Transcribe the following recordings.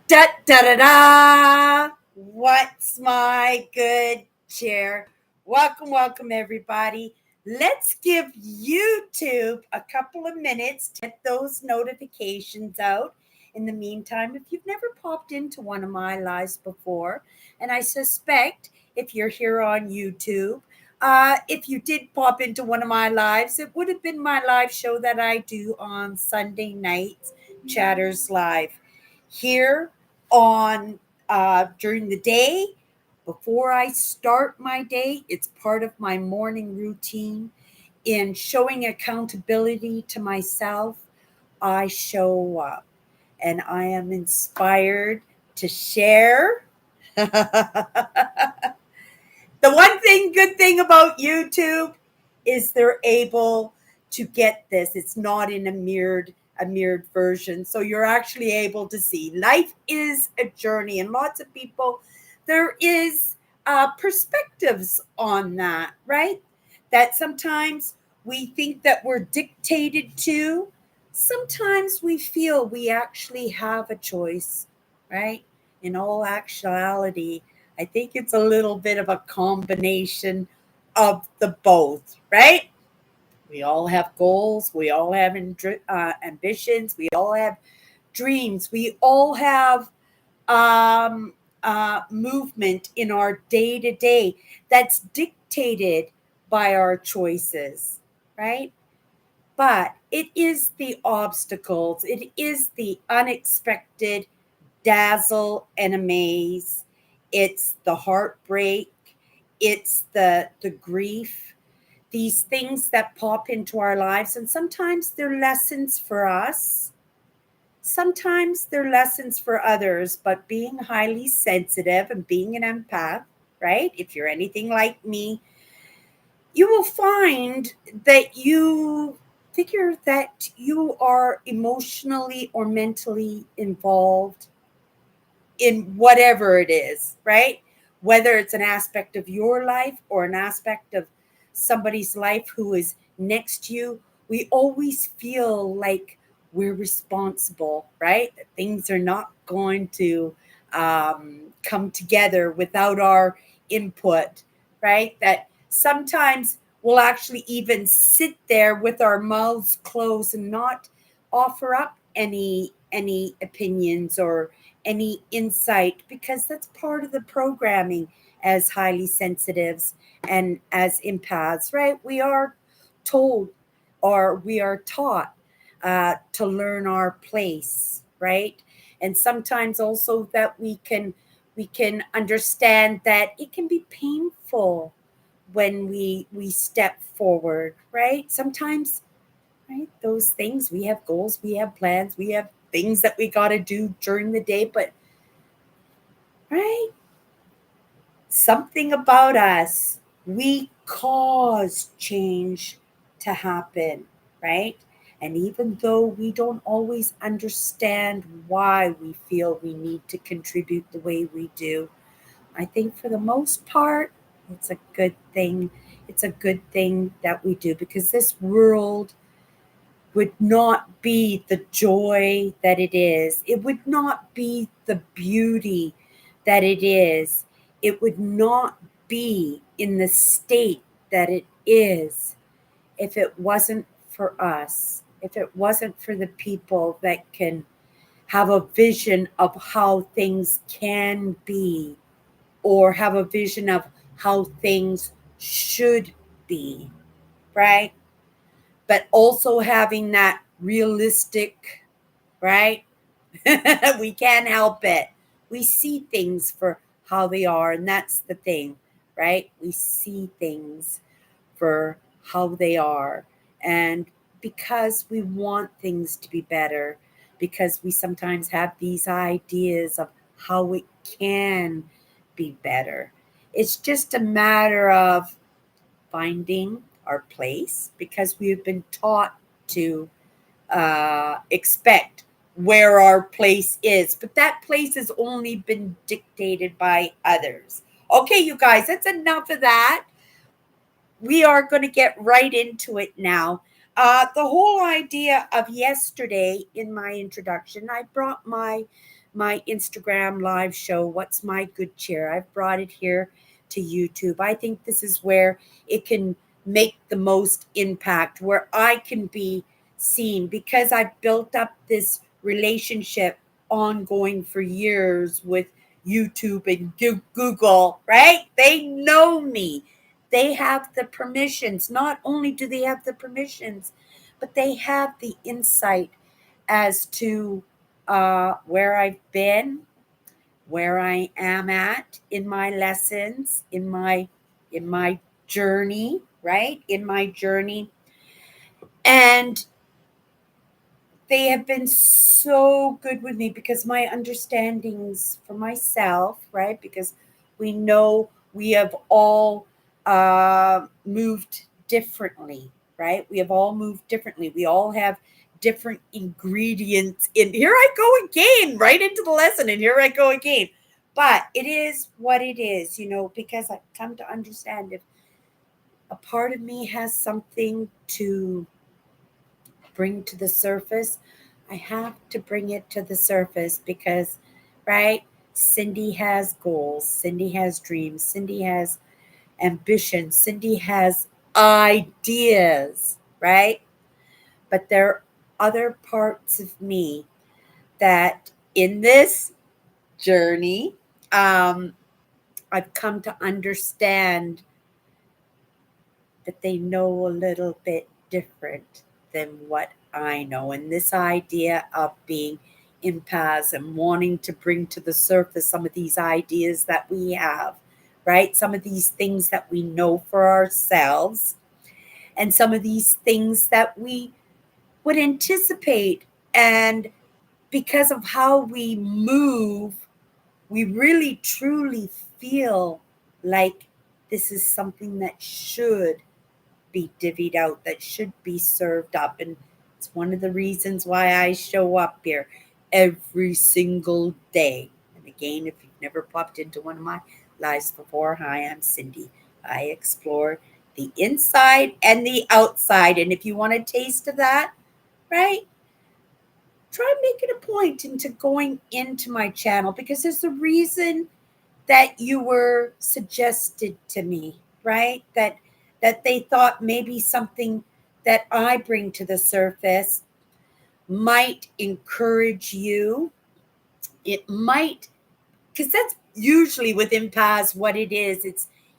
Da da da da! What's my good chair? Welcome, everybody. Let's give YouTube a couple of minutes to get those notifications out. In the meantime, if you've never popped into one of my lives before, and I suspect if you're here on YouTube, if you did pop into one of my lives, it would have been my live show that I do on Sunday nights, Chatters Live. Here on during the day before I start my day. It's part of my morning routine. In showing accountability to myself, I show up and I am inspired to share. The good thing about YouTube is they're able to get this. It's not in a mirrored version. So you're actually able to see life is a journey, and lots of people, there is perspectives on that, right? That sometimes we think that we're dictated to. Sometimes we feel we actually have a choice, right? In all actuality, I think it's a little bit of a combination of the both, right? We all have goals. We all have ambitions. We all have dreams. We all have movement in our day to day that's dictated by our choices, right? But it is the obstacles, it is the unexpected dazzle and amaze. It's the heartbreak, it's the grief, these things that pop into our lives, and sometimes they're lessons for us. Sometimes they're lessons for others, but being highly sensitive and being an empath, right? If you're anything like me, you will find that you figure that you are emotionally or mentally involved in whatever it is, right? Whether it's an aspect of your life or an aspect of somebody's life who is next to you, we always feel like we're responsible, right? That things are not going to come together without our input, right? That sometimes we'll actually even sit there with our mouths closed and not offer up any opinions or any insight, because that's part of the programming as highly sensitives and as empaths, right? We are told or we are taught to learn our place, right? And sometimes also that we can understand that it can be painful when we step forward, right? Sometimes, right, those things, we have goals, we have plans, we have things that we got to do during the day, but right, something about us, we cause change to happen, right? And even though we don't always understand why we feel we need to contribute the way we do, I think for the most part, it's a good thing. It's a good thing that we do, because this world would not be the joy that it is. It would not be the beauty that it is. It would not be in the state that it is if it wasn't for us, if it wasn't for the people that can have a vision of how things can be, or have a vision of how things should be, right? But also having that realistic, right? We can't help it. We see things for how they are, and that's the thing, right? We see things for how they are. And because we want things to be better, because we sometimes have these ideas of how it can be better, it's just a matter of finding our place, because we've been taught to expect where our place is. But that place has only been dictated by others. Okay, you guys, that's enough of that. We are going to get right into it now. The whole idea of yesterday, in my introduction, I brought my my Instagram live show, What's My Good Cheer. I've brought it here to YouTube. I think this is where it can make the most impact, where I can be seen because I've built up this relationship ongoing for years with YouTube and Google, right? They know me. They have the permissions. Not only do they have the permissions, but they have the insight as to where I've been, where I am at in my lessons, in my journey, right? In my journey. And they have been so good with me because my understandings for myself, right? Because we know we have all moved differently, right? We have all moved differently. We all have different ingredients in. Here I go again, right into the lesson, and here I go again. But it is what it is, because I've come to understand if a part of me has something to bring to the surface, I have to bring it to the surface because, right? Cindy has goals. Cindy has dreams. Cindy has ambition. Cindy has ideas, right? But there are other parts of me that in this journey, um, I've come to understand that they know a little bit different than what I know. And this idea of being empaths and wanting to bring to the surface some of these ideas that we have, right? Some of these things that we know for ourselves, and some of these things that we would anticipate. And because of how we move, we really truly feel like this is something that should be divvied out, that should be served up. And it's one of the reasons why I show up here every single day. And again, if you've never popped into one of my lives before, hi, I'm Cindy. I explore the inside and the outside. And if you want a taste of that, right, try making a point into going into my channel because there's a reason that you were suggested to me, right? That they thought maybe something that I bring to the surface might encourage you. It might, because that's usually with empaths what it is.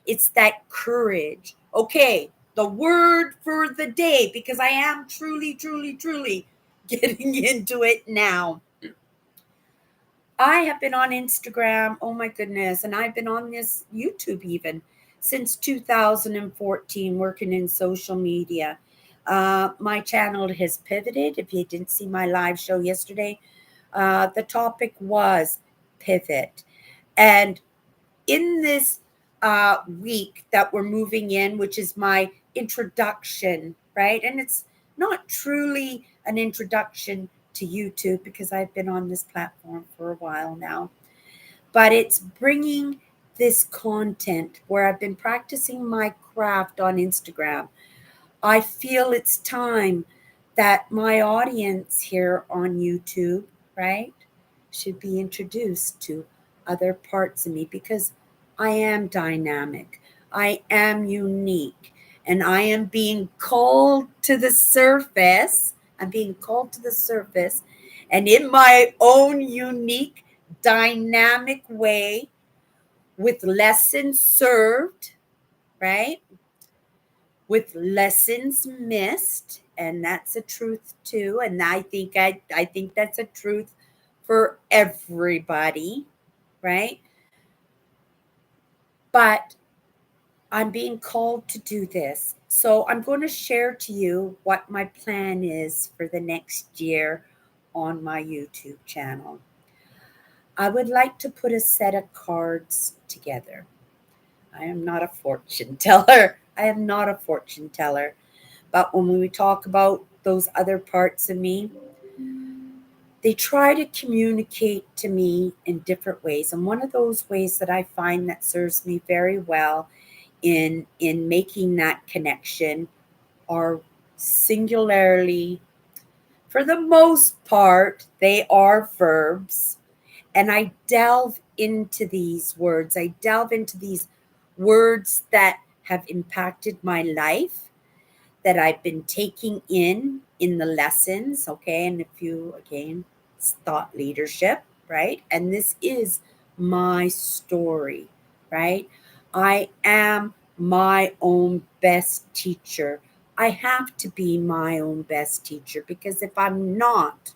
It's that courage. Okay, the word for the day, because I am truly, truly, truly getting into it now. I have been on Instagram, oh my goodness, and I've been on this YouTube even since 2014, working in social media. My channel has pivoted. If you didn't see my live show yesterday, the topic was pivot. And in this week that we're moving in, which is my introduction, right? And it's not truly an introduction to YouTube because I've been on this platform for a while now, but it's bringing this content where I've been practicing my craft on Instagram. I feel it's time that my audience here on YouTube, right, should be introduced to other parts of me because I am dynamic, I am unique, and I am being called to the surface. I'm being called to the surface, and in my own unique, dynamic way, with lessons served, right? With lessons missed, and that's a truth too. And I think that's a truth for everybody, right? But I'm being called to do this. So I'm going to share to you what my plan is for the next year on my YouTube channel. I would like to put a set of cards together. I am not a fortune teller. I am not a fortune teller. But when we talk about those other parts of me, they try to communicate to me in different ways. And one of those ways that I find that serves me very well in making that connection are singularly, for the most part, they are verbs. and I delve into these words. I delve into these words that have impacted my life, that I've been taking in the lessons, okay? And if you, again, it's thought leadership, right? And this is my story, right? I am my own best teacher. I have to be my own best teacher because if I'm not,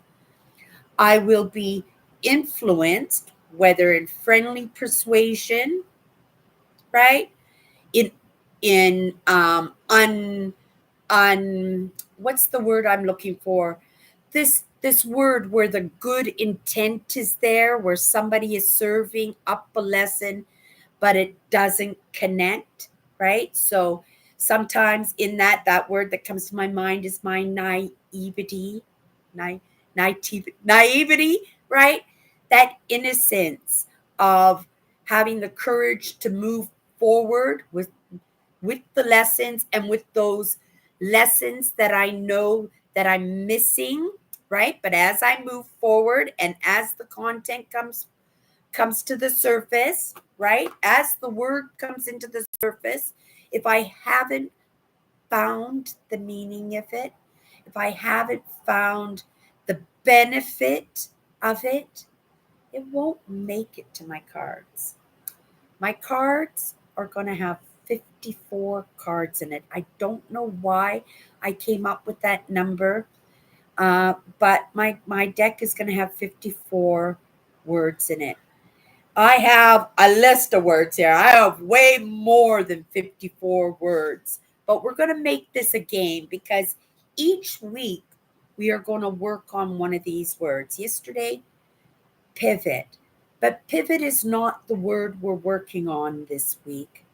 I will be influenced, whether in friendly persuasion, right? In on what's the word I'm looking for? This word where the good intent is there, where somebody is serving up a lesson, but it doesn't connect, right? So sometimes in that word that comes to my mind is my naivety, na- naivety, right? That innocence of having the courage to move forward with the lessons and with those lessons that I know that I'm missing, right? But as I move forward and as the content comes to the surface, right? As the word comes into the surface, if I haven't found the meaning of it, if I haven't found the benefit of it, it won't make it to my cards. My cards are going to have 54 cards in it. I don't know why I came up with that number, but my deck is going to have 54 words in it. I have a list of words here. I have way more than 54 words, but we're going to make this a game because each week we are going to work on one of these words. Yesterday, pivot. But pivot is not the word we're working on this week.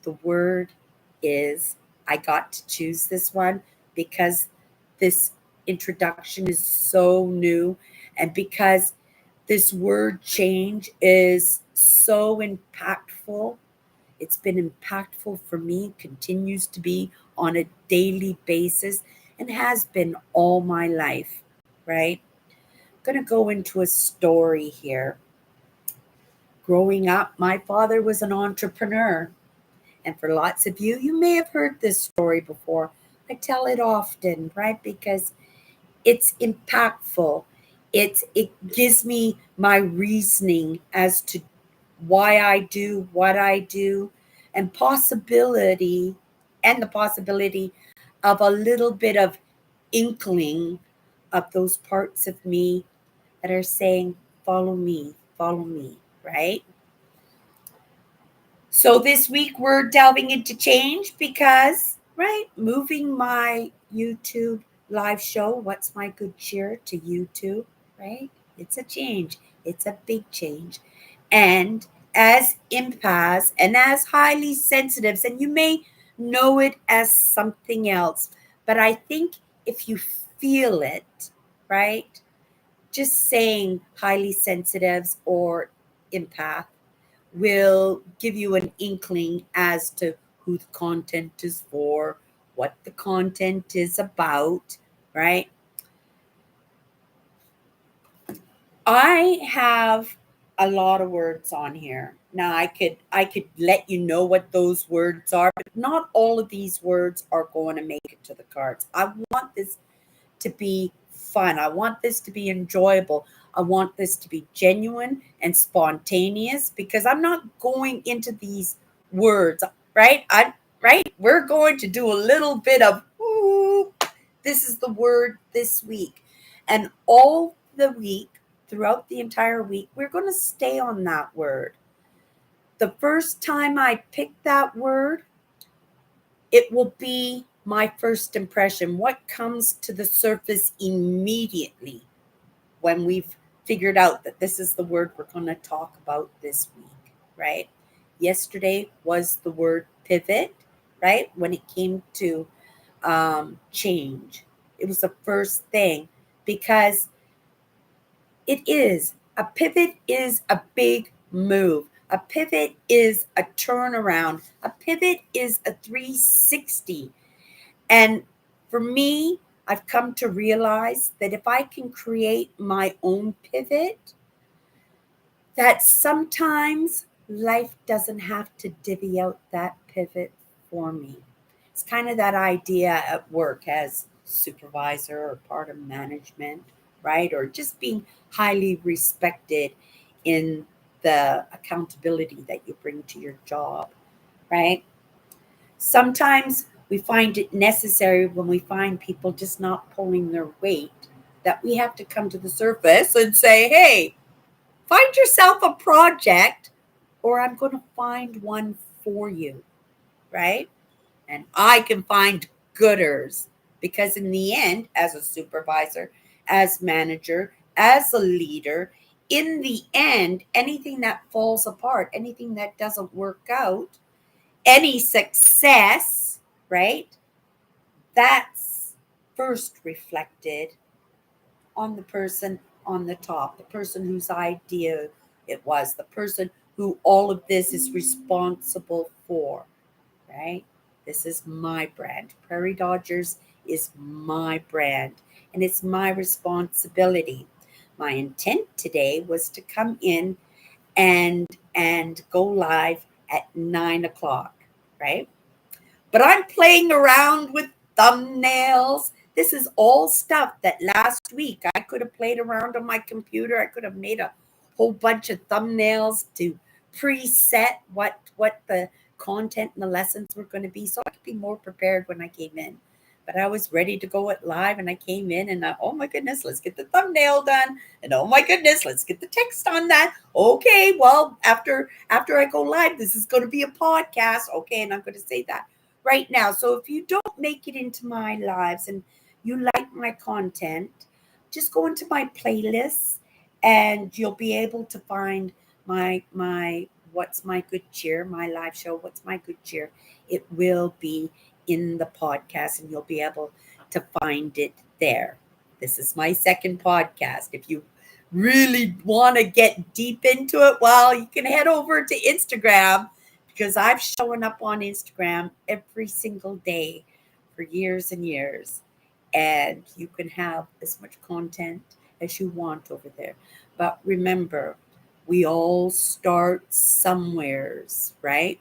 The word is, I got to choose this one because this introduction is so new and because this word change is so impactful. It's been impactful for me, continues to be on a daily basis, and has been all my life, right? I'm going to go into a story here. Growing up, my father was an entrepreneur. And for lots of you, you may have heard this story before. I tell it often, right? Because it's impactful. It gives me my reasoning as to why I do what I do and the possibility of a little bit of inkling of those parts of me that are saying, follow me, right? So this week we're delving into change because, right, moving my YouTube live show, What's My Good Cheer, to YouTube, right? It's a change. It's a big change. And as empaths and as highly sensitives, and you may know it as something else, but I think if you feel it, right, just saying highly sensitives or empath will give you an inkling as to who the content is for, what the content is about, right? I have a lot of words on here. Now I could let you know what those words are, but not all of these words are going to make it to the cards. I want this to be fun. I want this to be enjoyable. I want this to be genuine and spontaneous because I'm not going into these words, right? I right? We're going to do a little bit of ooh, this is the word this week. And all the week, throughout the entire week, we're going to stay on that word. The first time I pick that word, it will be my first impression. What comes to the surface immediately when we've figured out that this is the word we're going to talk about this week, right? Yesterday was the word pivot, right? When it came to change, it was the first thing because it is a pivot is a big move. A pivot is a turnaround. A pivot is a 360. And for me, I've come to realize that if I can create my own pivot, that sometimes life doesn't have to divvy out that pivot for me. It's kind of that idea at work as supervisor or part of management, right? Or just being highly respected in the accountability that you bring to your job, right? Sometimes we find it necessary when we find people just not pulling their weight that we have to come to the surface and say, hey, find yourself a project or I'm going to find one for you, right? And I can find gooders because, in the end, as a supervisor, as manager, as a leader, in the end, anything that falls apart, anything that doesn't work out, any success, right? That's first reflected on the person on the top, the person whose idea it was, the person who all of this is responsible for, right? This is my brand. Prairie Dodgers is my brand, and it's my responsibility. My intent today was to come in and go live at 9 o'clock, right? But I'm playing around with thumbnails. This is all stuff that last week I could have played around on my computer. I could have made a whole bunch of thumbnails to preset what the content and the lessons were going to be so I could be more prepared when I came in. But I was ready to go it live and I came in and oh my goodness, let's get the thumbnail done. And oh my goodness, let's get the text on that. Okay, well, after I go live, this is going to be a podcast. Okay, and I'm going to say that right now. So if you don't make it into my lives and you like my content, just go into my playlists and you'll be able to find my What's My Good Cheer, my live show, What's My Good Cheer. It will be in the podcast and you'll be able to find it there. This is my second podcast. If you really want to get deep into it, well, you can head over to Instagram because I've shown up on Instagram every single day for years and years. And you can have as much content as you want over there. But remember, we all start somewheres, right?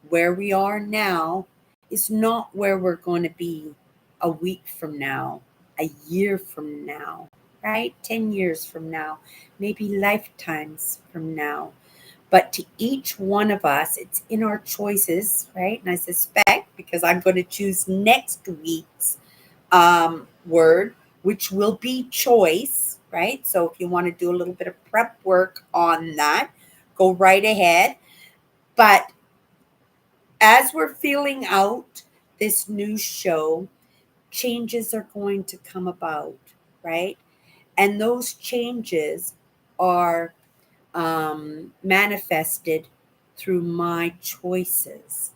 Where we are now is not where we're going to be a week from now, a year from now, right? 10 years from now, maybe lifetimes from now. But to each one of us, it's in our choices, right? And I suspect because I'm going to choose next week's word, which will be choice, right? So if you want to do a little bit of prep work on that, go right ahead. But as we're feeling out this new show, changes are going to come about, right? And those changes are manifested through my choices.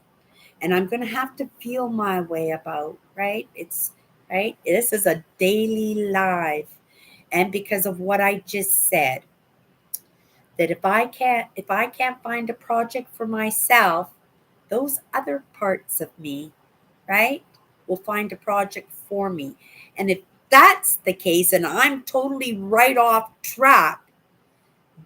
And I'm going to have to feel my way about, right? It's right. This is a daily life. And because of what I just said, that if I can't find a project for myself, those other parts of me, right, will find a project for me. And if that's the case and I'm totally right off track,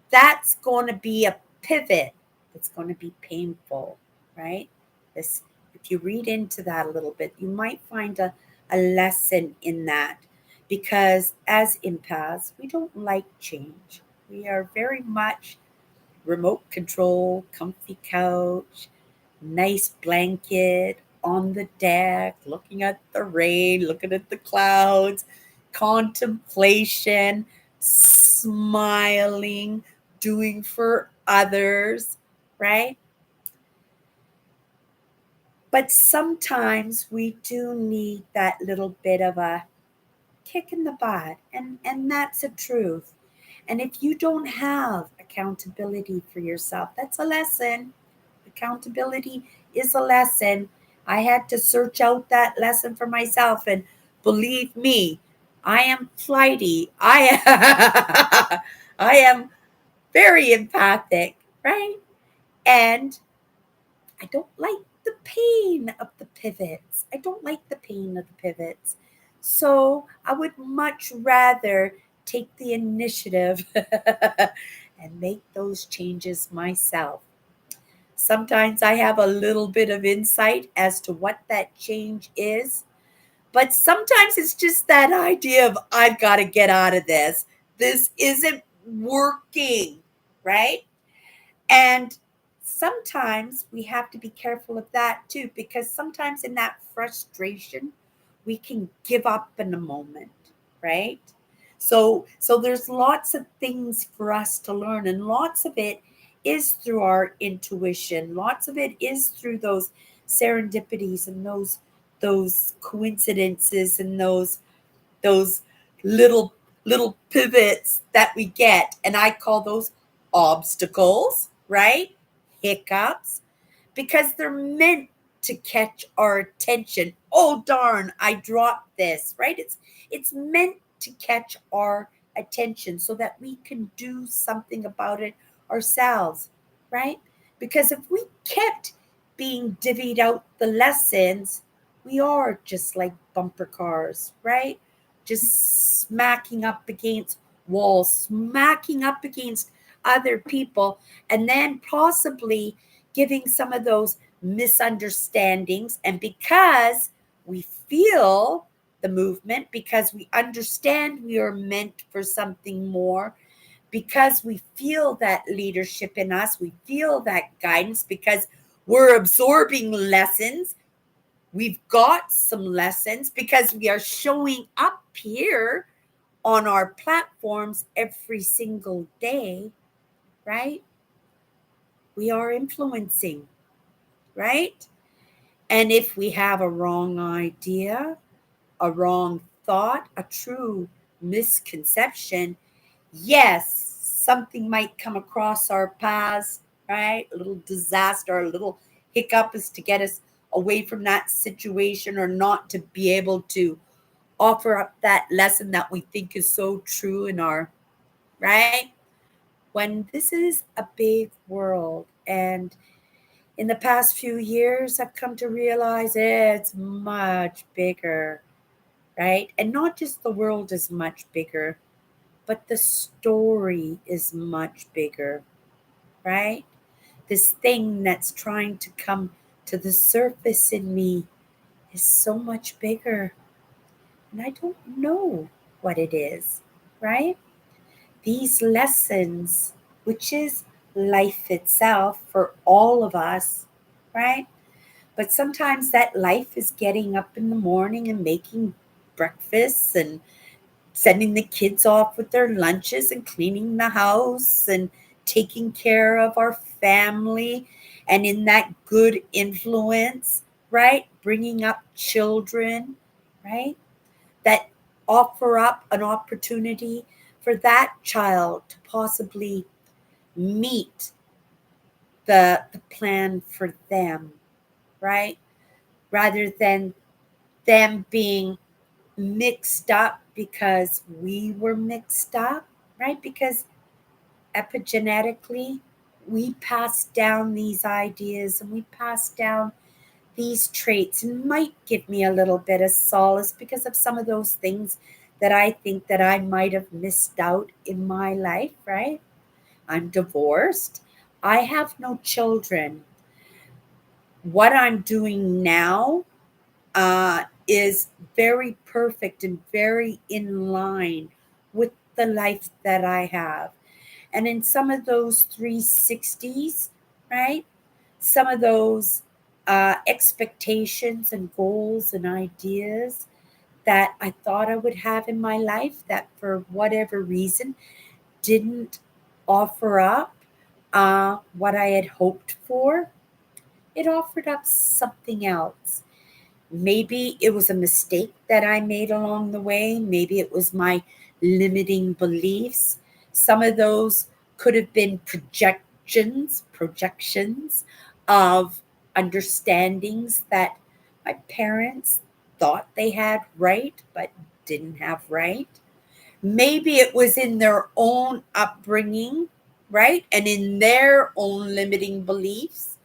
that's going to be a pivot. It's going to be painful, right? This, if you read into that a little bit, you might find a lesson in that because as empaths, we don't like change. We are very much remote control, comfy couch, nice blanket on the deck, looking at the rain, looking at the clouds, contemplation, smiling, doing for others, right? But sometimes we do need that little bit of a kick in the butt, and that's the truth. And if you don't have accountability for yourself, that's a lesson. Accountability is a lesson. I had to search out that lesson for myself, and believe me, I am flighty. I am very empathic, right? And I don't like the pain of the pivots. I don't like the pain of the pivots. So I would much rather take the initiative and make those changes myself. Sometimes I have a little bit of insight as to what that change is, but sometimes it's just that idea of, I've got to get out of this. This isn't working, right? And sometimes we have to be careful of that too, because sometimes in that frustration, we can give up in a moment, right? So there's lots of things for us to learn, and lots of it is through our intuition. Lots of it is through those serendipities and those coincidences and those little little pivots that we get, and I call those obstacles, right? Hiccups, because they're meant to catch our attention. Oh darn, I dropped this, right? It's meant to catch our attention so that we can do something about it ourselves, right? Because if we kept being divvied out the lessons, we are just like bumper cars, right? Just smacking up against walls, smacking up against other people, and then possibly giving some of those misunderstandings. And because we feel the movement, because we understand we are meant for something more, because we feel that leadership in us, we feel that guidance, because we're absorbing lessons. We've got some lessons because we are showing up here on our platforms every single day, right? We are influencing, right? And if we have a wrong idea, a wrong thought, a true misconception, yes, something might come across our paths, right? A little disaster, a little hiccup is to get us away from that situation, or not to be able to offer up that lesson that we think is so true in our, right? When this is a big world, and in the past few years, I've come to realize it's much bigger, right? And not just the world is much bigger, but the story is much bigger, right? This thing that's trying to come to the surface in me is so much bigger. And I don't know what it is, right? These lessons, which is life itself for all of us, right? But sometimes that life is getting up in the morning and making breakfasts and sending the kids off with their lunches and cleaning the house and taking care of our family, and in that good influence, right? Bringing up children, right? That offer up an opportunity for that child to possibly meet the plan for them, right? Rather than them being mixed up because we were mixed up, right? Because epigenetically, we pass down these ideas and we pass down these traits, and might give me a little bit of solace because of some of those things that I think that I might have missed out in my life, right? I'm divorced. I have no children. What I'm doing now is very perfect and very in line with the life that I have. And in some of those 360s, right? Some of those expectations and goals and ideas that I thought I would have in my life that for whatever reason didn't offer up what I had hoped for, it offered up something else. Maybe it was a mistake that I made along the way. Maybe it was my limiting beliefs. Some of those could have been projections of understandings that my parents thought they had right, but didn't have right. Maybe it was in their own upbringing, right? And in their own limiting beliefs.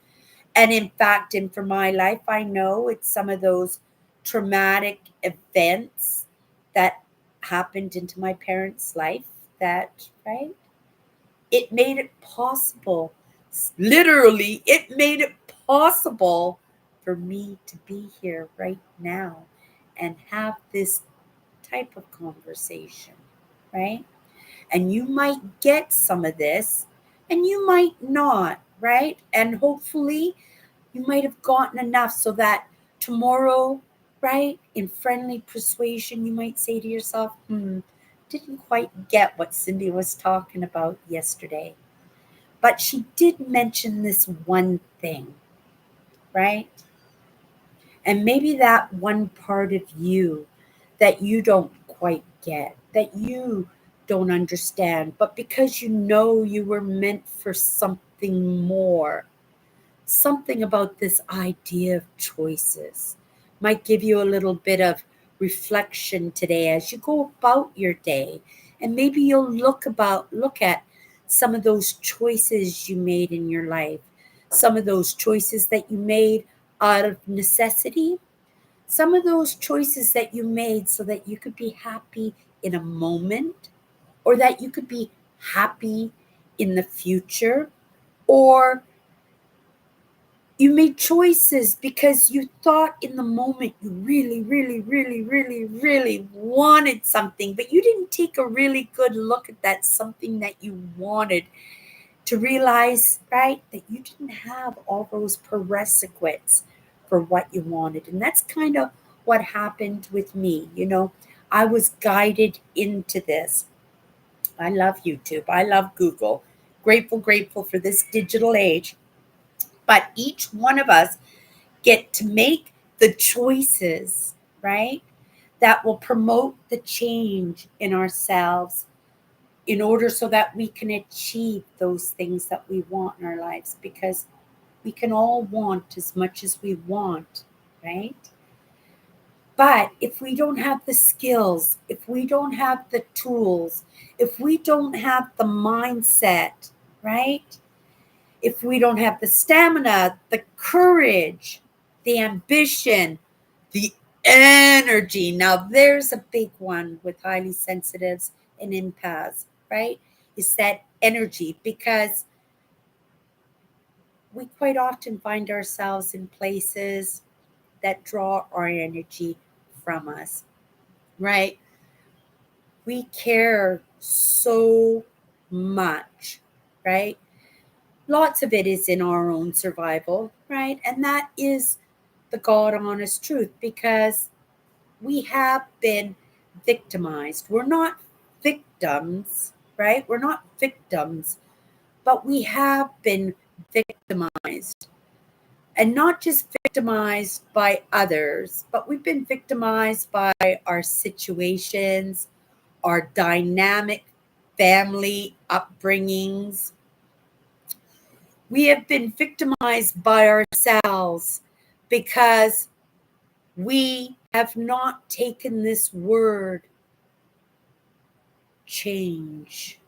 And in fact, and for my life, I know it's some of those traumatic events that happened into my parents' life that, right, It made it possible. Literally, it made it possible for me to be here right now and have this type of conversation, right? And you might get some of this and you might not, right? And hopefully you might have gotten enough so that tomorrow, right, in friendly persuasion, you might say to yourself, didn't quite get what Cindy was talking about yesterday. But she did mention this one thing, right? And maybe that one part of you that you don't quite get, that you don't understand, but because you know you were meant for something more, something about this idea of choices might give you a little bit of reflection today as you go about your day. And maybe you'll look at some of those choices you made in your life, some of those choices that you made out of necessity, some of those choices that you made so that you could be happy in a moment, or that you could be happy in the future, or you made choices because you thought in the moment you really, really, really, really, really wanted something, but you didn't take a really good look at that something that you wanted to realize, right, that you didn't have all those prerequisites for what you wanted. And that's kind of what happened with me. I was guided into this. I love YouTube. I love Google. Grateful for this digital age. But each one of us get to make the choices, right, that will promote the change in ourselves in order so that we can achieve those things that we want in our lives, because we can all want as much as we want, right? But if we don't have the skills, if we don't have the tools, if we don't have the mindset, right? If we don't have the stamina, the courage, the ambition, the energy. Now, there's a big one with highly sensitives and empaths, right? Is that energy, because we quite often find ourselves in places that draw our energy from us, right? We care so much, right? Lots of it is in our own survival, right? And that is the God honest truth, because we have been victimized. We're not victims, right? We're not victims, but we have been victimized. And not just victimized by others, but we've been victimized by our situations, our dynamic family upbringings. We have been victimized by ourselves because we have not taken this word change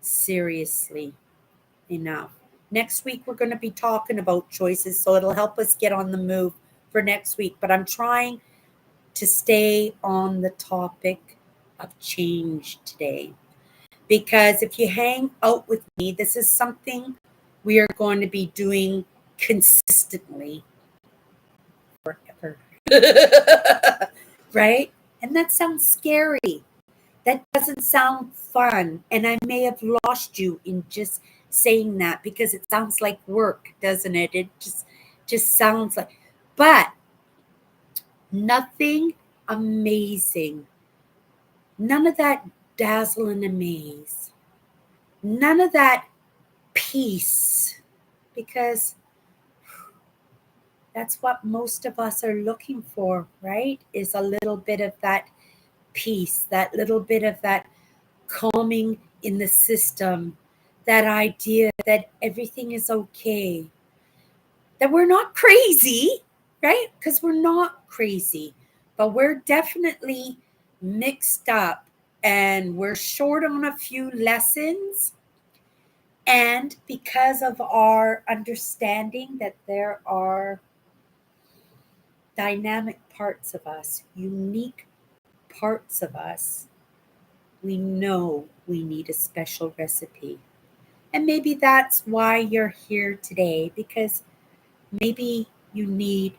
seriously enough. Next week, we're going to be talking about choices, so it'll help us get on the move for next week. But I'm trying to stay on the topic of change today, because if you hang out with me, this is something we are going to be doing consistently forever. Right? And that sounds scary. That doesn't sound fun. And I may have lost you in just saying that, because it sounds like work, doesn't it? It just sounds like, but nothing amazing. None of that dazzle and amaze. None of that peace, because that's what most of us are looking for, right? Is a little bit of that peace, that little bit of that calming in the system, that idea that everything is okay, that we're not crazy, right? Because we're not crazy, but we're definitely mixed up and we're short on a few lessons. And because of our understanding that there are dynamic parts of us, unique parts of us, we know we need a special recipe. And maybe that's why you're here today, because maybe you need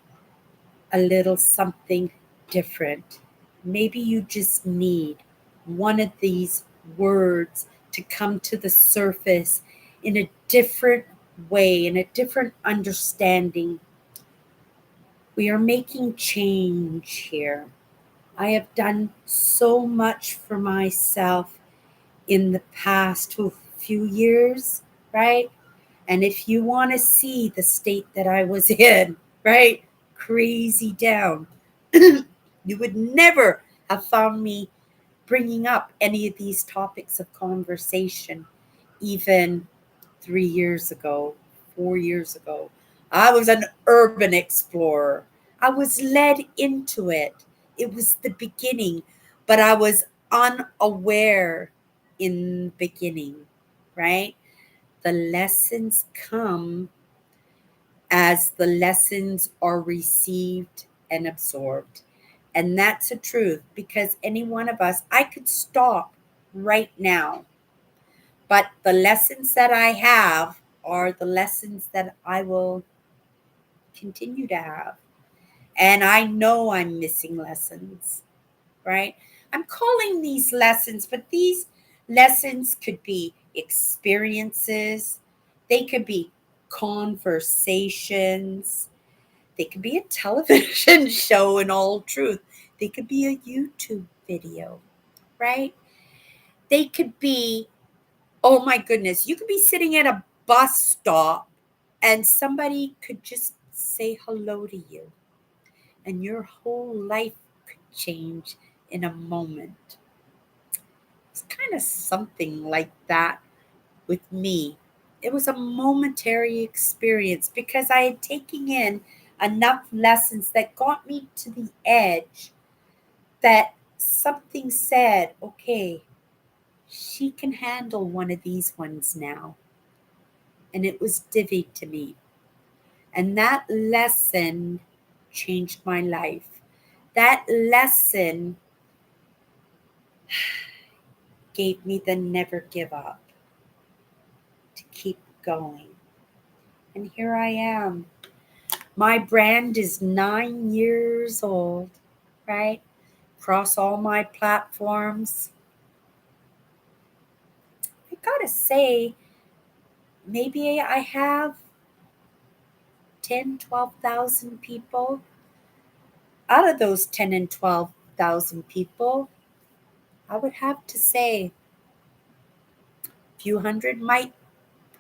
a little something different. Maybe you just need one of these words to come to the surface in a different way, in a different understanding. We are making change here. I have done so much for myself in the past few years, right? And if you want to see the state that I was in, right? Crazy down, you would never have found me bringing up any of these topics of conversation even 3 years ago, 4 years ago. I was an urban explorer. I was led into it. It was the beginning, but I was unaware in the beginning, right? The lessons come as the lessons are received and absorbed. And that's a truth, because any one of us, I could stop right now, but the lessons that I have are the lessons that I will continue to have. And I know I'm missing lessons, right? I'm calling these lessons, but these lessons could be experiences, they could be conversations, they could be a television show in all truth, they could be a YouTube video, right? They could be, oh my goodness, you could be sitting at a bus stop and somebody could just say hello to you, and your whole life could change in a moment. It's kind of something like that with me. It was a momentary experience because I had taken in enough lessons that got me to the edge, that something said, okay, she can handle one of these ones now. And it was divvied to me. And that lesson changed my life. That lesson gave me the never give up, to keep going. And here I am. My brand is 9 years old, right? Across all my platforms. I gotta say, maybe I have 10, 12,000 people. Out of those 10 and 12,000 people, I would have to say a few hundred might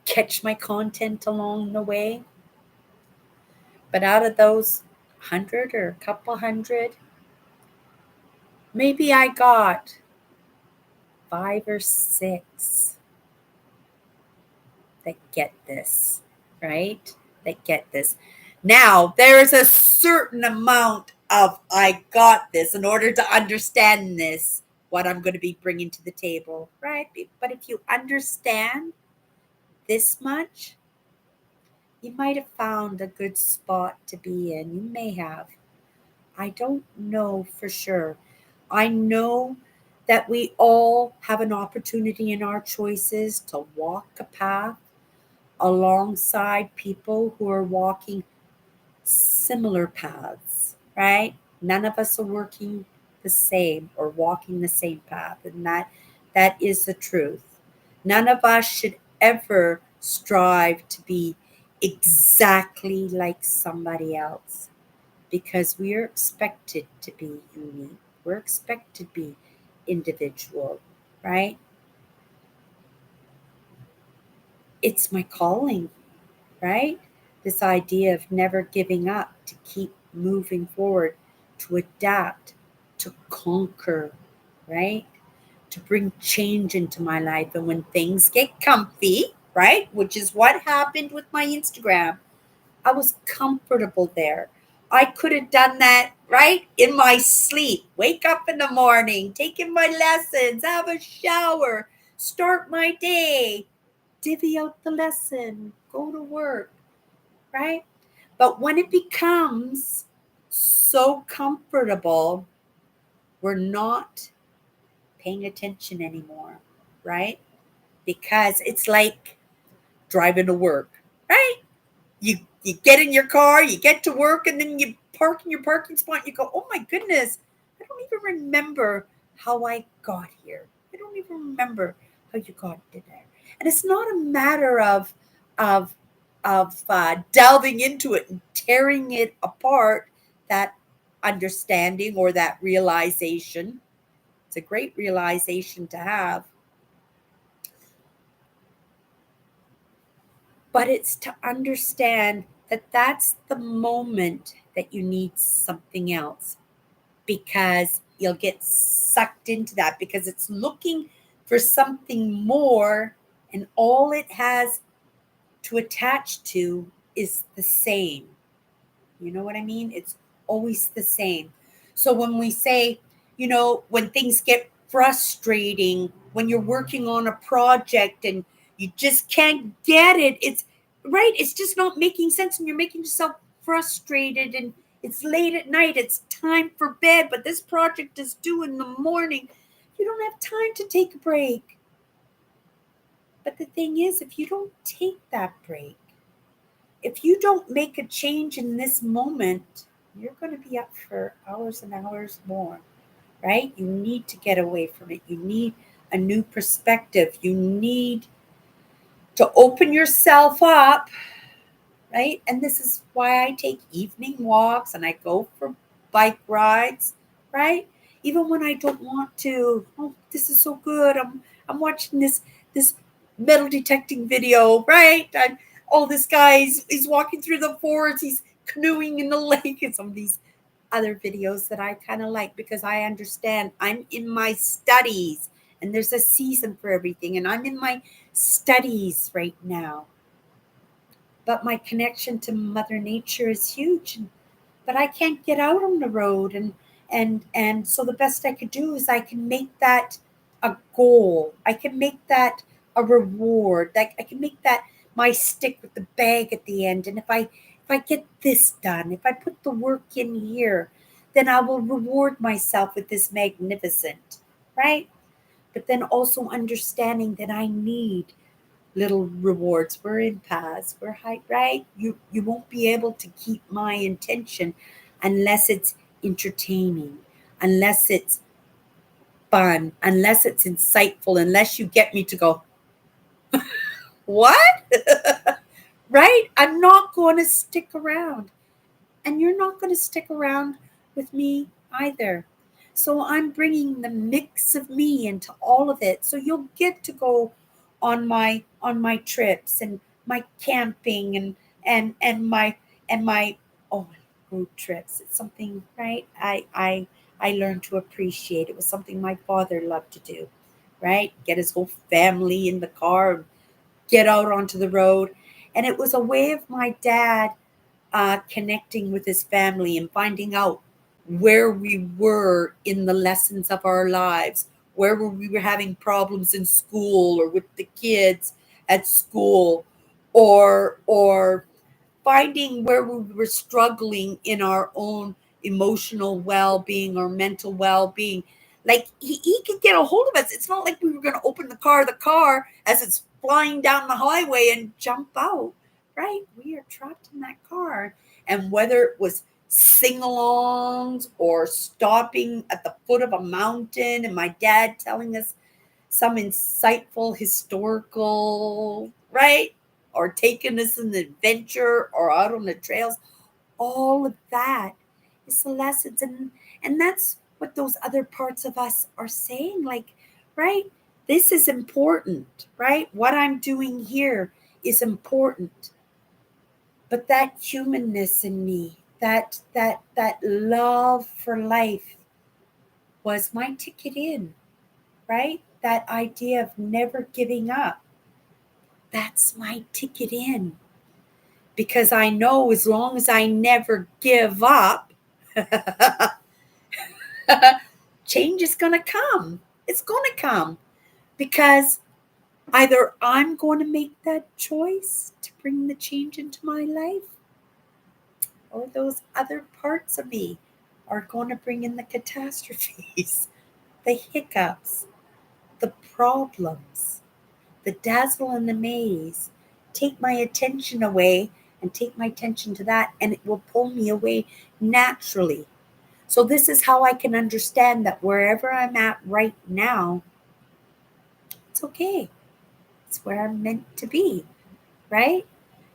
catch my content along the way. But out of those 100 or a couple hundred, maybe I got 5 or 6 that get this, right? That get this. Now, there is a certain amount of I got this in order to understand this, what I'm going to be bringing to the table, right? But if you understand this much, you might have found a good spot to be in. You may have. I don't know for sure. I know that we all have an opportunity in our choices to walk a path alongside people who are walking similar paths, right? None of us are working the same or walking the same path, and that is the truth. None of us should ever strive to be exactly like somebody else, because we are expected to be unique. We're expected to be individual, right? It's my calling, right? This idea of never giving up, to keep moving forward, to adapt, to conquer, right? To bring change into my life. And when things get comfy, right? Which is what happened with my Instagram, I was comfortable there. I could have done that, right? In my sleep. Wake up in the morning, taking my lessons, have a shower, start my day, divvy out the lesson, go to work, right? But when it becomes so comfortable, we're not paying attention anymore, right? Because it's like driving to work, right? You get in your car, you get to work, and then you park in your parking spot. And you go, oh my goodness, I don't even remember how I got here. I don't even remember how you got to there. And it's not a matter of delving into it and tearing it apart. That understanding or that realization. It's a great realization to have. But it's to understand that that's the moment that you need something else, because you'll get sucked into that because it's looking for something more, and all it has to attach to is the same. You know what I mean? It's always the same. So when we say, when things get frustrating, when you're working on a project and you just can't get it, it's right. It's just not making sense and you're making yourself frustrated and it's late at night. It's time for bed, but this project is due in the morning. You don't have time to take a break. But the thing is, if you don't take that break, if you don't make a change in this moment, you're going to be up for hours and hours more, right? You need to get away from it. You need a new perspective. You need to open yourself up, right? And this is why I take evening walks and I go for bike rides, right? Even when I don't want to. Oh, this is so good. I'm watching this metal detecting video, right? This guy he's walking through the forest, he's canoeing in the lake, and some of these other videos that I kind of like because I understand I'm in my studies and there's a season for everything, and I'm in my studies right now. But my connection to Mother Nature is huge. But I can't get out on the road, and so the best I could do is I can make that a goal. I can make that a reward. Like I can make that my stick with the bag at the end. And if I get this done, if I put the work in here, then I will reward myself with this magnificent, right? But then also understanding that I need little rewards. We're in paths. We're high, right? You won't be able to keep my intention unless it's entertaining, unless it's fun, unless it's insightful, unless you get me to go, what? Right? I'm not going to stick around. And you're not going to stick around with me either. So I'm bringing the mix of me into all of it. So you'll get to go on my trips and my camping and my oh road trips. It's something, right? I learned to appreciate. It was something my father loved to do, right? Get his whole family in the car, get out onto the road. And it was a way of my dad connecting with his family and finding out where we were in the lessons of our lives, where we were having problems in school or with the kids at school, or finding where we were struggling in our own emotional well-being or mental well-being. Like he could get a hold of us. It's not like we were going to open the car as it's flying down the highway and jump out, right? We are trapped in that car. And whether it was sing-alongs or stopping at the foot of a mountain and my dad telling us some insightful historical, right? Or taking us an adventure or out on the trails. All of that is the lessons. And that's what those other parts of us are saying. Like, right? This is important, right? What I'm doing here is important. But that humanness in me, that love for life was my ticket in, right? That idea of never giving up. That's my ticket in. Because I know as long as I never give up, change is going to come. It's going to come. Because either I'm going to make that choice to bring the change into my life, or those other parts of me are going to bring in the catastrophes, the hiccups, the problems, the dazzle and the maze. take my attention away and take my attention to that, and it will pull me away naturally. So, this is how I can understand that wherever I'm at right now, it's okay. It's where I'm meant to be, right?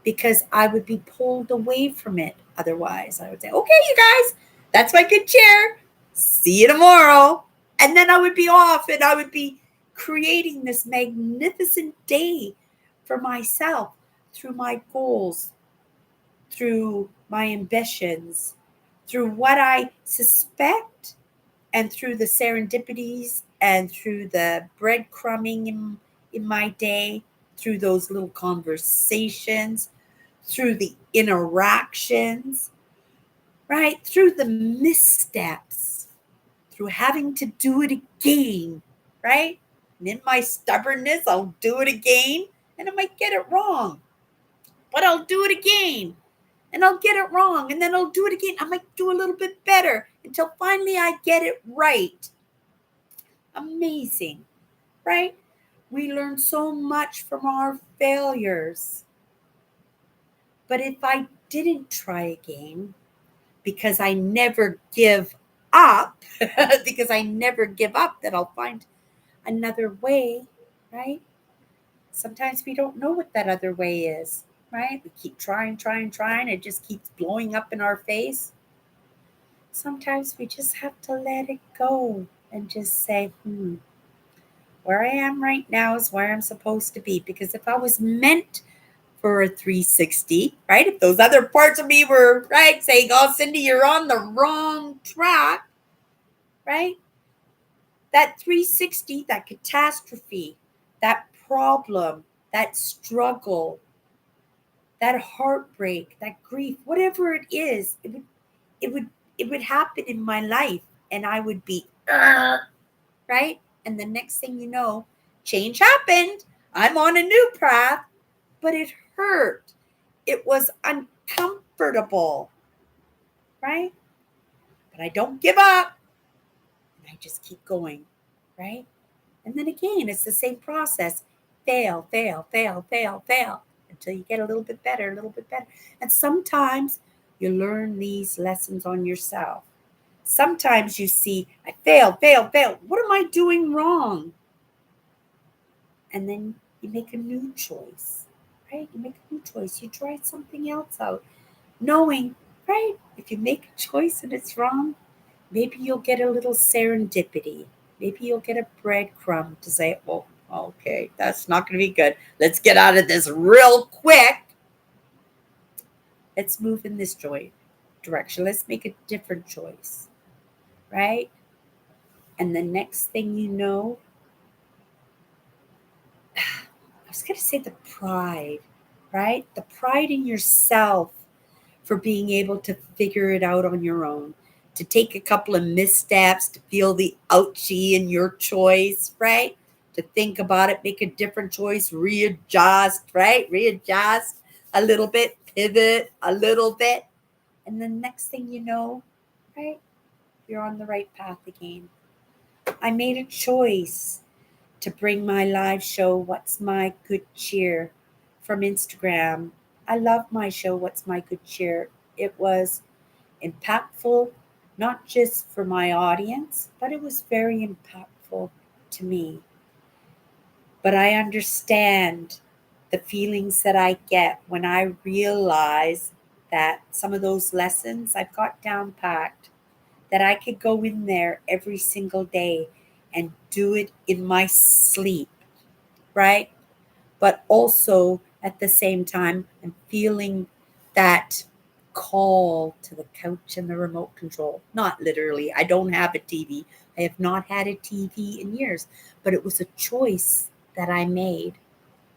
Because I would be pulled away from it otherwise. I would say, okay, you guys, that's my good chair. See you tomorrow. And then I would be off and I would be creating this magnificent day for myself through my goals, through my ambitions, through what I suspect, and through the serendipities and through the breadcrumbing in my day, through those little conversations, through the interactions, right? Through the missteps, through having to do it again, right? And in my stubbornness, I'll do it again and I might get it wrong, but I'll do it again and I'll get it wrong and then I'll do it again. I might do a little bit better until finally I get it right. Amazing, right? We learn so much from our failures. But if I didn't try again, because I never give up, because I never give up, that I'll find another way, right? Sometimes we don't know what that other way is, right? We keep trying, trying, trying. It just keeps blowing up in our face. Sometimes we just have to let it go and just say, where I am right now is where I'm supposed to be. Because if I was meant for a 360, right? If those other parts of me were, right, saying, oh, Cindy, you're on the wrong track, right? That 360, that catastrophe, that problem, that struggle, that heartbreak, that grief, whatever it is, it would, it would happen in my life, and I would be, right? And the next thing you know, change happened. I'm on a new path, but it hurt. It was uncomfortable, right? But I don't give up. And I just keep going, right? And then again, it's the same process. Fail, fail, fail, fail, fail until you get a little bit better, a little bit better. And sometimes you learn these lessons on yourself. Sometimes you see, I failed, failed, failed. What am I doing wrong? And then you make a new choice, right? You make a new choice. You try something else out, knowing, right, if you make a choice and it's wrong, maybe you'll get a little serendipity. Maybe you'll get a breadcrumb to say, well, okay, that's not going to be good. Let's get out of this real quick. Let's move in this direction. Let's make a different choice, right? And the next thing you know, I was going to say the pride, right? The pride in yourself for being able to figure it out on your own, to take a couple of missteps, to feel the ouchie in your choice, right? To think about it, make a different choice, readjust, right? Readjust a little bit, pivot a little bit. And the next thing you know, right, you're on the right path again. I made a choice to bring my live show, What's My Good Cheer, from Instagram. I love my show, What's My Good Cheer. It was impactful, not just for my audience, but it was very impactful to me. But I understand the feelings that I get when I realize that some of those lessons I've got down packed, that I could go in there every single day and do it in my sleep, right? But also at the same time, I'm feeling that call to the couch and the remote control. Not literally. I don't have a TV. I have not had a TV in years, but it was a choice that I made.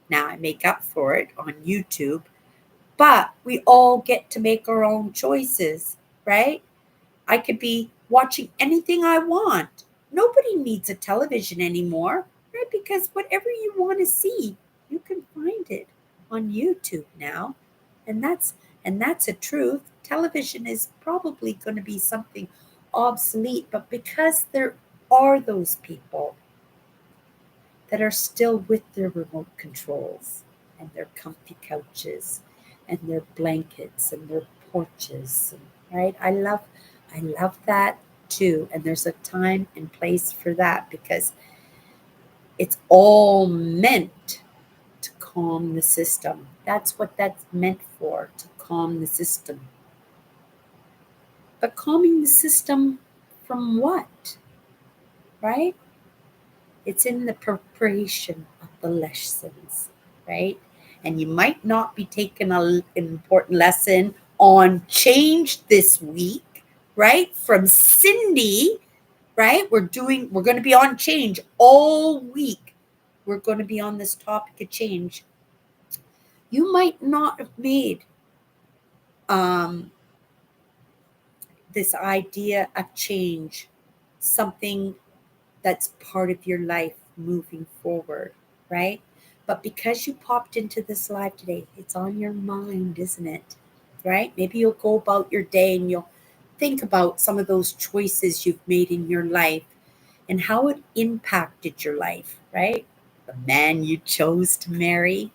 Now I make up for it on YouTube, but we all get to make our own choices, right? I could be watching anything I want. Nobody needs a television anymore, right? Because whatever you want to see, you can find it on YouTube now. And that's a truth. Television is probably going to be something obsolete, but because there are those people that are still with their remote controls, and their comfy couches and their blankets and their porches, right? I love that too. And there's a time and place for that because it's all meant to calm the system. That's what that's meant for, to calm the system. But calming the system from what, right? It's in the preparation of the lessons, right? And you might not be taking an important lesson on change this week, right? From Cindy, right? We're going to be on change all week. We're going to be on this topic of change. You might not have made um, this idea of change something that's part of your life moving forward, right? But because you popped into this live today, it's on your mind, isn't it? Right? Maybe you'll go about your day and you'll think about some of those choices you've made in your life and how it impacted your life, right? The man you chose to marry,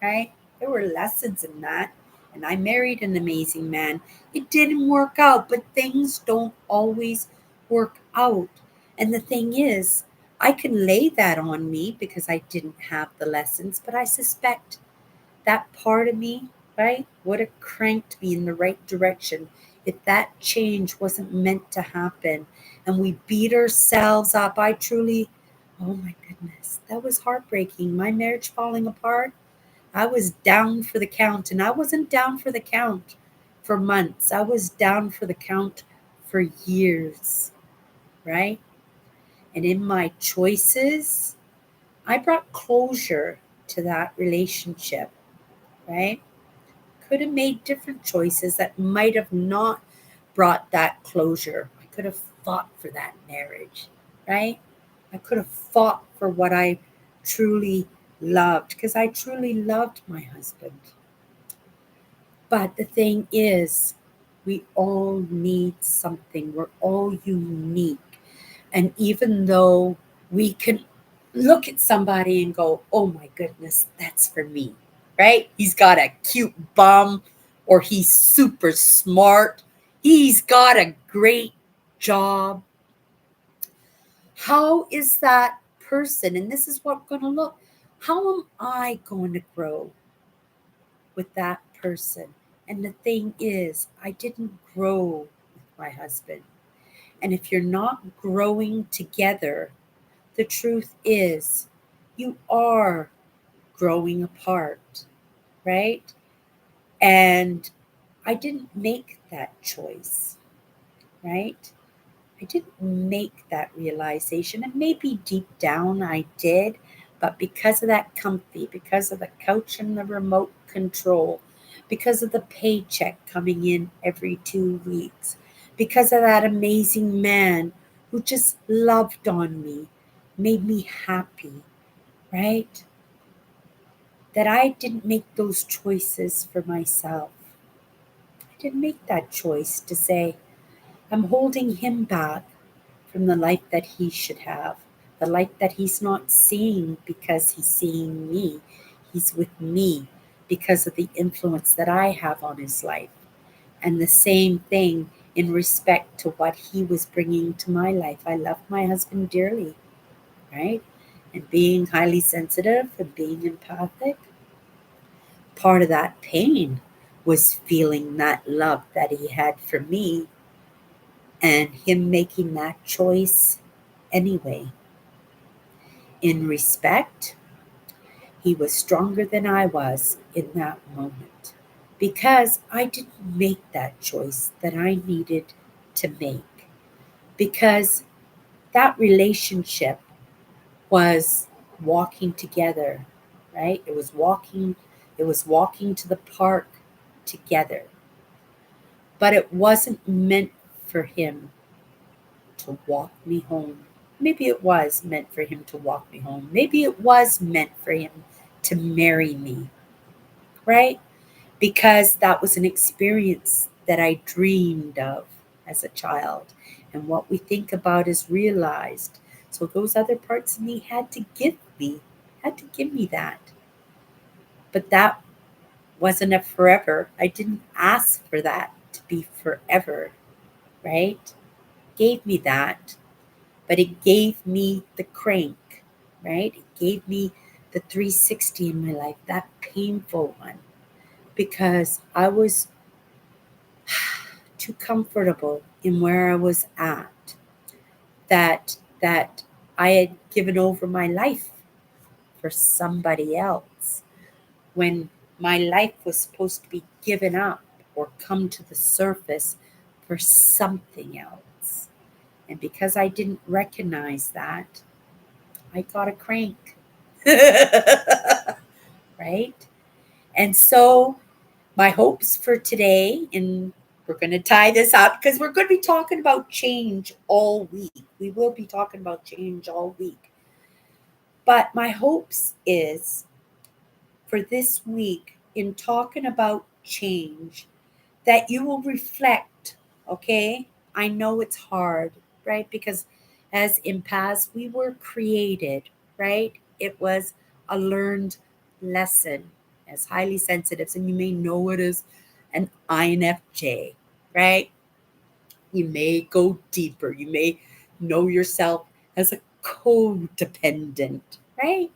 right? There were lessons in that. And I married an amazing man. It didn't work out, but things don't always work out. And the thing is, I can lay that on me because I didn't have the lessons, but I suspect that part of me, right, would have cranked me in the right direction if that change wasn't meant to happen. And we beat ourselves up. Oh my goodness, that was heartbreaking. My marriage falling apart, I was down for the count, and I wasn't down for the count for months. I was down for the count for years, right? And in my choices, I brought closure to that relationship, right? Could have made different choices that might have not brought that closure. I could have fought for that marriage, right? I could have fought for what I truly loved because I truly loved my husband. But the thing is, we all need something. We're all unique. And even though we can look at somebody and go, oh my goodness, that's for me, right? He's got a cute bum, or he's super smart. He's got a great job. How is that person? And this is what we're going to look. How am I going to grow with that person? And the thing is, I didn't grow with my husband. And if you're not growing together, the truth is you are growing apart, right? And I didn't make that choice, right? I didn't make that realization. And maybe deep down I did, but because of that comfy, because of the couch and the remote control, because of the paycheck coming in every 2 weeks, because of that amazing man who just loved on me, made me happy, right? That I didn't make those choices for myself. I didn't make that choice to say, I'm holding him back from the life that he should have, the life that he's not seeing because he's seeing me. He's with me because of the influence that I have on his life. And the same thing in respect to what he was bringing to my life. I love my husband dearly, right? And being highly sensitive and being empathic, part of that pain was feeling that love that he had for me and him making that choice anyway. In respect, he was stronger than I was in that moment because I didn't make that choice that I needed to make. Because that relationship was walking together, right? It was walking to the park together. But it wasn't meant for him to walk me home. Maybe it was meant for him to walk me home. Maybe it was meant for him to marry me, right? Because that was an experience that I dreamed of as a child. And what we think about is realized. So those other parts of me had to give me that. But that wasn't a forever. I didn't ask for that to be forever, right? Gave me that, but it gave me the crank, right? It gave me the 360 in my life, that painful one, because I was too comfortable in where I was at, that I had given over my life for somebody else when my life was supposed to be given up or come to the surface for something else. And because I didn't recognize that, I got a crank. Right? And so, my hopes for today, and we're going to tie this up because we're going to be talking about change all week. We will be talking about change all week. But my hopes is for this week in talking about change that you will reflect, okay? I know it's hard, right? Because as empaths, we were created, right? It was a learned lesson as highly sensitives, and you may know it as an INFJ, right? You may go deeper. You may know yourself as a codependent, right?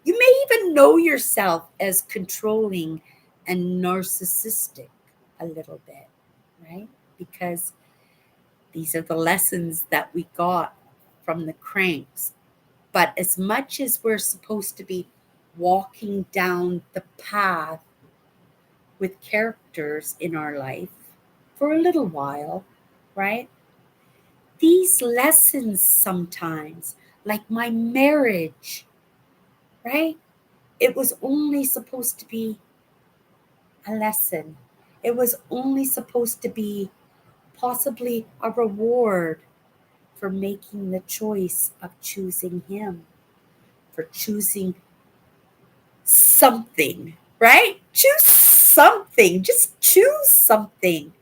You may even know yourself as controlling and narcissistic a little bit, right? Because these are the lessons that we got from the cranks. But as much as we're supposed to be walking down the path with characters in our life for a little while, right? These lessons sometimes, like my marriage, right? It was only supposed to be a lesson. It was only supposed to be possibly a reward for making the choice of choosing him, for choosing something, right? Choose something. Just choose something.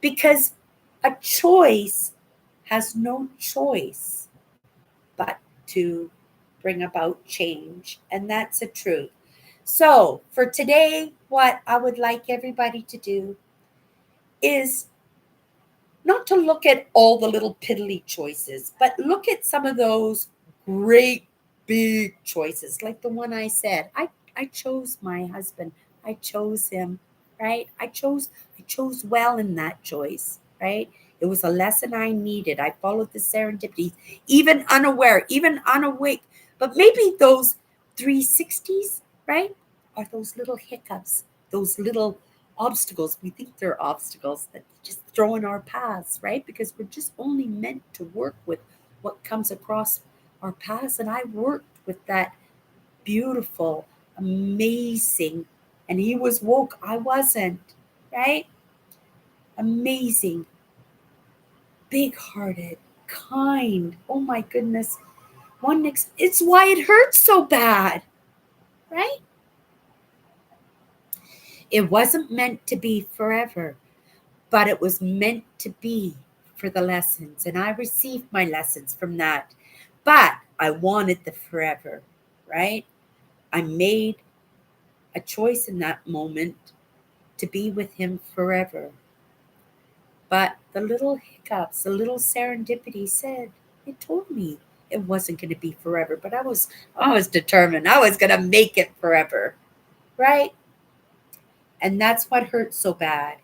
Because a choice has no choice but to bring about change. And that's the truth. So, for today, what I would like everybody to do is not to look at all the little piddly choices, but look at some of those great big choices, like the one I said. I chose my husband. I chose him, right? I chose well in that choice, right? It was a lesson I needed. I followed the serendipity, even unaware, even unawake. But maybe those 360s, right, are those little hiccups, those little obstacles. We think they're obstacles that just throw in our paths, right? Because we're just only meant to work with what comes across our paths. And I worked with that beautiful, amazing, and he was woke, I wasn't, right? Amazing, big hearted, kind. Oh my goodness. It's why it hurts so bad, right? It wasn't meant to be forever, but it was meant to be for the lessons. And I received my lessons from that. But I wanted the forever, right? I made a choice in that moment to be with him forever. But the little hiccups, the little serendipity said, it told me it wasn't going to be forever, but I was determined. I was going to make it forever, right? And that's what hurt so bad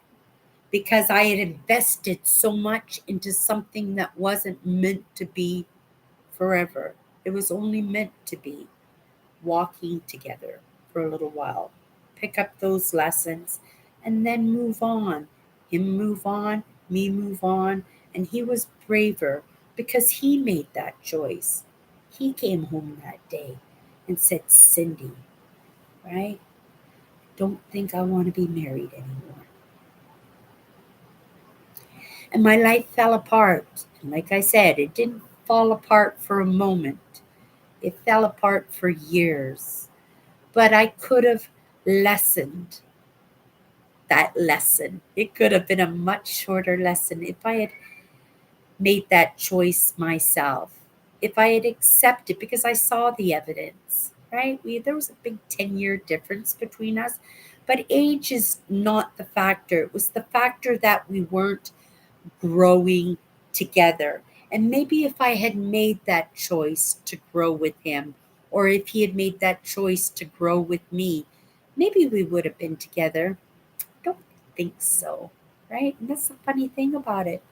because I had invested so much into something that wasn't meant to be forever. It was only meant to be walking together for a little while, pick up those lessons, and then move on. Him move on, me move on. And he was braver because he made that choice. He came home that day and said, Cindy, right? Don't think I want to be married anymore. And my life fell apart. And like I said, it didn't fall apart for a moment, it fell apart for years. But I could have lessened that lesson. It could have been a much shorter lesson if I had made that choice myself, if I had accepted, because I saw the evidence, right? There was a big 10-year difference between us, but age is not the factor. It was the factor that we weren't growing together. And maybe if I had made that choice to grow with him, or if he had made that choice to grow with me, maybe we would have been together. I don't think so, right? And that's the funny thing about it,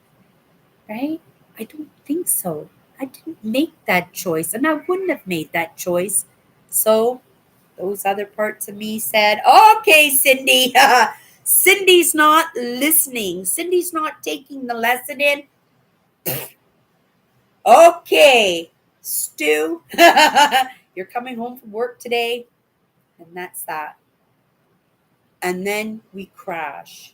right? I don't think so. I didn't make that choice, and I wouldn't have made that choice. So those other parts of me said, okay, Cindy, Cindy's not listening. Cindy's not taking the lesson in. Okay, Stu, you're coming home from work today. And that's that. And then we crash.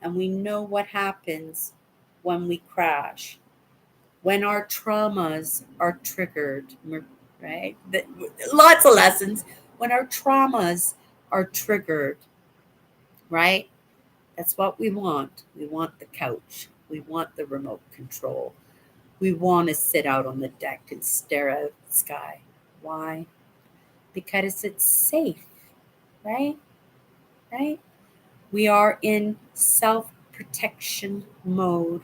And we know what happens when we crash. When our traumas are triggered, right? Lots of lessons. When our traumas are triggered, right? That's what we want. We want the couch. We want the remote control. We want to sit out on the deck and stare at the sky. Why? Because it's safe, right? Right? We are in self protection mode,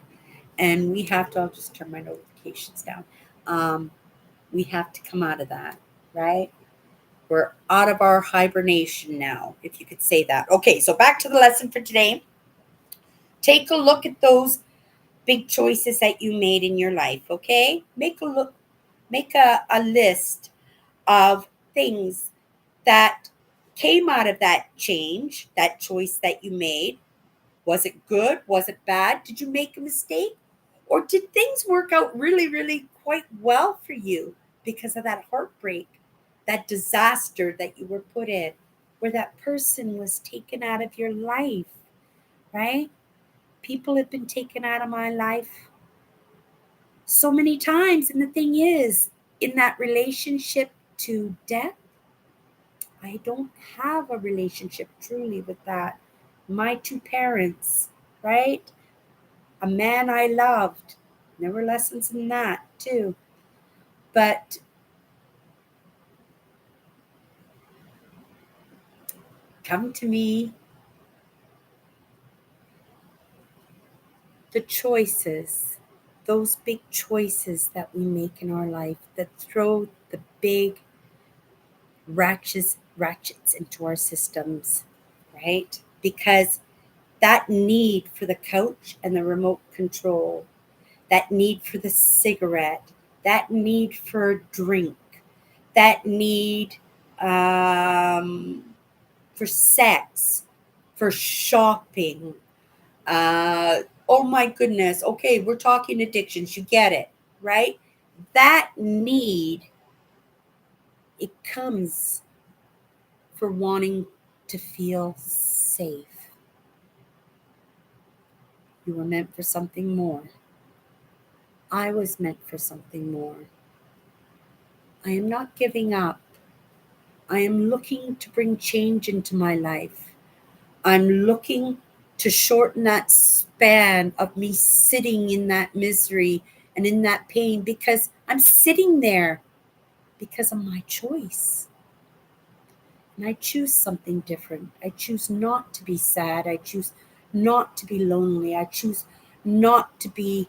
and we have to, I'll just turn my notifications down. Um, we have to come out of that, right? We're out of our hibernation now, if you could say that. Okay, so back to the lesson for today. Take a look at those big choices that you made in your life, okay? Make a list of things that came out of that change, that choice that you made. Was it good? Was it bad? Did you make a mistake? Or did things work out really, really quite well for you because of that heartbreak, that disaster that you were put in, where that person was taken out of your life, right? People have been taken out of my life so many times. And the thing is, in that relationship to death, I don't have a relationship truly with that. My two parents, right? A man I loved. There were lessons in that too. But come to me, the choices, those big choices that we make in our life that throw the big ratchets into our systems, right? Because that need for the couch and the remote control, that need for the cigarette, that need for a drink, that need um, for sex, for shopping. Oh my goodness. Okay, we're talking addictions. You get it, right? That need, it comes for wanting to feel safe. You were meant for something more. I was meant for something more. I am not giving up. I am looking to bring change into my life. I'm looking to shorten that span of me sitting in that misery and in that pain because I'm sitting there because of my choice. And I choose something different. I choose not to be sad. I choose not to be lonely. I choose not to be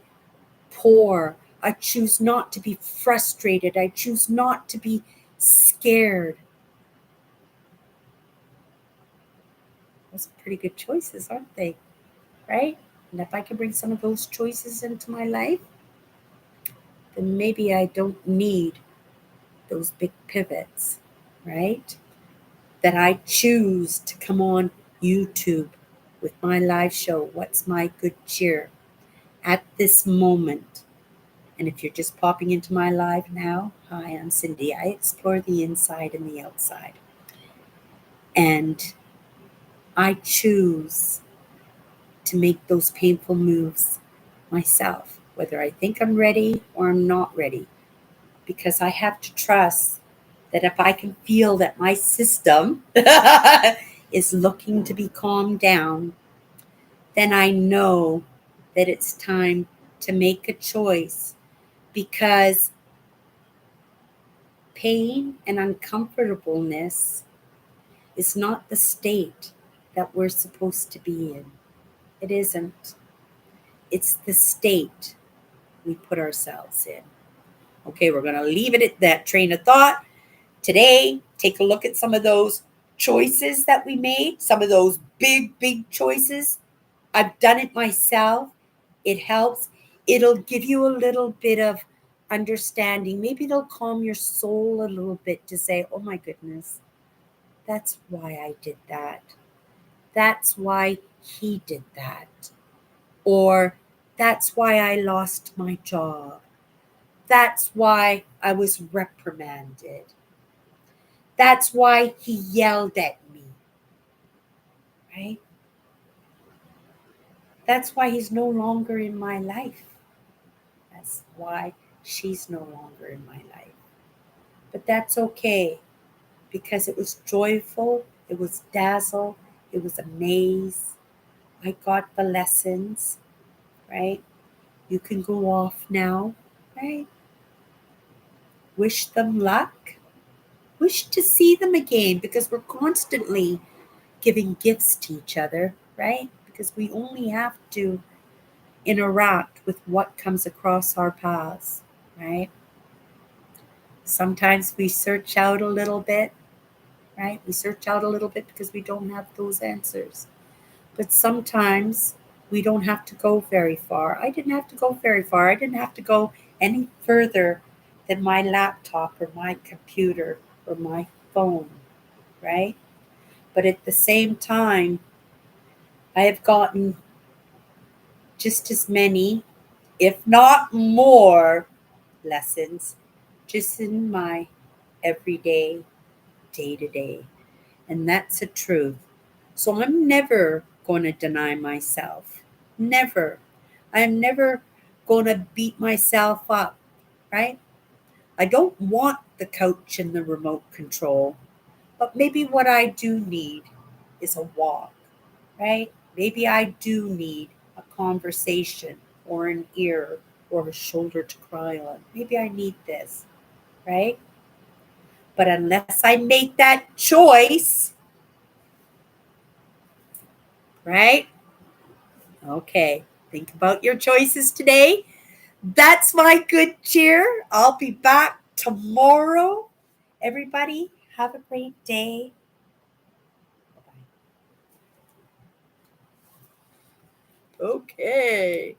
poor. I choose not to be frustrated. I choose not to be scared. Those are pretty good choices, aren't they? Right? And if I can bring some of those choices into my life, then maybe I don't need those big pivots, right? That I choose to come on YouTube with my live show, What's My Good Cheer, at this moment. And if you're just popping into my live now, hi, I'm Cindy. I explore the inside and the outside. And I choose to make those painful moves myself, whether I think I'm ready or I'm not ready, because I have to trust that if I can feel that my system is looking to be calmed down, then I know that it's time to make a choice because Pain and uncomfortableness is not the state that we're supposed to be in. It isn't. It's the state we put ourselves in. Okay, we're going to leave it at that train of thought. Today, take a look at some of those choices that we made, some of those big, big choices. I've done it myself. It helps. It'll give you a little bit of understanding. Maybe it'll calm your soul a little bit to say, oh my goodness, that's why I did that. That's why he did that. Or that's why I lost my job. That's why I was reprimanded. That's why he yelled at me, right? That's why he's no longer in my life. That's why she's no longer in my life. But that's okay because it was joyful, it was dazzle, it was amaze. I got the lessons, right? You can go off now, right? Wish them luck. Wish to see them again because we're constantly giving gifts to each other, right? Because we only have to interact with what comes across our paths, right? Sometimes we search out a little bit, right? We search out a little bit because we don't have those answers. But sometimes we don't have to go very far. I didn't have to go very far. I didn't have to go any further than my laptop or my computer or my phone, right? But at the same time, I have gotten just as many, if not more, lessons just in my everyday, day to day. And that's the truth. So I'm never going to deny myself. Never. I'm never going to beat myself up, right? I don't want the couch and the remote control, but maybe what I do need is a walk, right? Maybe I do need a conversation or an ear or a shoulder to cry on. Maybe I need this, right? But unless I make that choice, right? Okay, think about your choices today. That's my good cheer. I'll be back tomorrow. Everybody, have a great day. Okay.